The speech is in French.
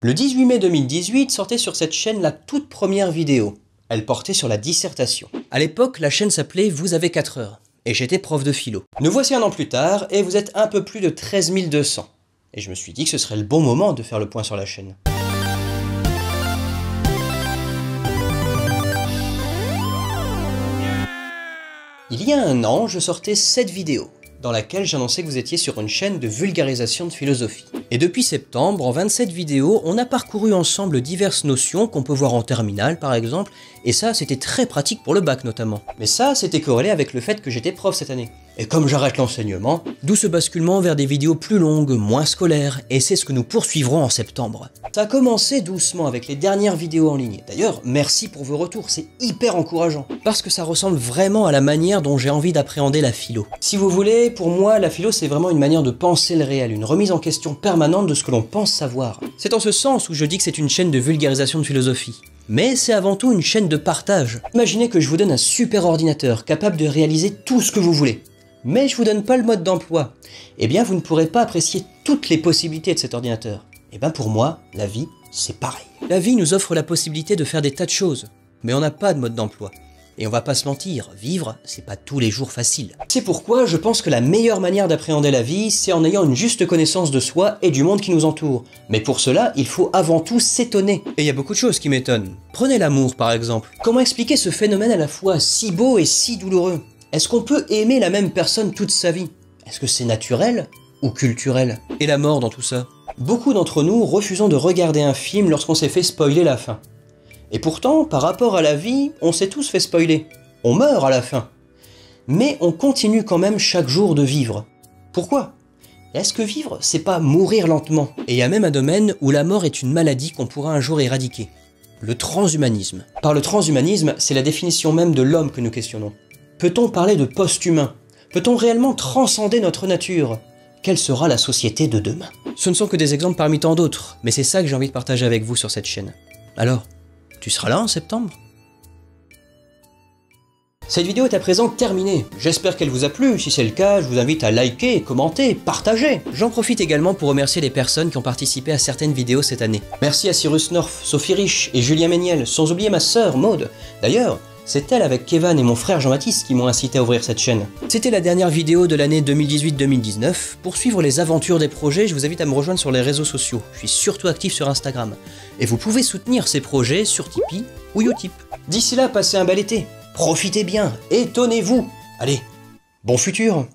Le 18 mai 2018 sortait sur cette chaîne la toute première vidéo. Elle portait sur la dissertation. À l'époque, la chaîne s'appelait Vous avez 4 heures. Et j'étais prof de philo. Nous voici un an plus tard et vous êtes un peu plus de 13 200. Et je me suis dit que ce serait le bon moment de faire le point sur la chaîne. Il y a un an, je sortais cette vidéo, dans laquelle j'annonçais que vous étiez sur une chaîne de vulgarisation de philosophie. Et depuis septembre, en 27 vidéos, on a parcouru ensemble diverses notions qu'on peut voir en terminale par exemple, et ça c'était très pratique pour le bac notamment. Mais ça c'était corrélé avec le fait que j'étais prof cette année. Et comme j'arrête l'enseignement, d'où ce basculement vers des vidéos plus longues, moins scolaires, et c'est ce que nous poursuivrons en septembre. Ça a commencé doucement avec les dernières vidéos en ligne. D'ailleurs, merci pour vos retours, c'est hyper encourageant. Parce que ça ressemble vraiment à la manière dont j'ai envie d'appréhender la philo. Si vous voulez, pour moi, la philo c'est vraiment une manière de penser le réel, une remise en question permanente de ce que l'on pense savoir. C'est en ce sens où je dis que c'est une chaîne de vulgarisation de philosophie. Mais c'est avant tout une chaîne de partage. Imaginez que je vous donne un super ordinateur capable de réaliser tout ce que vous voulez. Mais je vous donne pas le mode d'emploi. Eh bien, vous ne pourrez pas apprécier toutes les possibilités de cet ordinateur. Eh bien, pour moi, la vie, c'est pareil. La vie nous offre la possibilité de faire des tas de choses, mais on n'a pas de mode d'emploi. Et on va pas se mentir, vivre, c'est pas tous les jours facile. C'est pourquoi je pense que la meilleure manière d'appréhender la vie, c'est en ayant une juste connaissance de soi et du monde qui nous entoure. Mais pour cela, il faut avant tout s'étonner. Et il y a beaucoup de choses qui m'étonnent. Prenez l'amour, par exemple. Comment expliquer ce phénomène à la fois si beau et si douloureux ? Est-ce qu'on peut aimer la même personne toute sa vie? Est-ce que c'est naturel ou culturel? Et la mort dans tout ça? Beaucoup d'entre nous refusons de regarder un film lorsqu'on s'est fait spoiler la fin. Et pourtant, par rapport à la vie, on s'est tous fait spoiler. On meurt à la fin. Mais on continue quand même chaque jour de vivre. Pourquoi? Est-ce que vivre, c'est pas mourir lentement? Et il y a même un domaine où la mort est une maladie qu'on pourra un jour éradiquer. Le transhumanisme. Par le transhumanisme, c'est la définition même de l'homme que nous questionnons. Peut-on parler de post-humain? Peut-on réellement transcender notre nature? Quelle sera la société de demain? Ce ne sont que des exemples parmi tant d'autres, mais c'est ça que j'ai envie de partager avec vous sur cette chaîne. Alors, tu seras là en septembre? Cette vidéo est à présent terminée. J'espère qu'elle vous a plu. Si c'est le cas, je vous invite à liker, commenter, partager. J'en profite également pour remercier les personnes qui ont participé à certaines vidéos cette année. Merci à Cyrus North, Sophie Rich et Julien Méniel, sans oublier ma sœur Maude. D'ailleurs, c'est elle avec Kevin et mon frère Jean-Baptiste qui m'ont incité à ouvrir cette chaîne. C'était la dernière vidéo de l'année 2018-2019. Pour suivre les aventures des projets, je vous invite à me rejoindre sur les réseaux sociaux. Je suis surtout actif sur Instagram. Et vous pouvez soutenir ces projets sur Tipeee ou Utip. D'ici là, passez un bel été. Profitez bien, étonnez-vous. Allez, bon futur!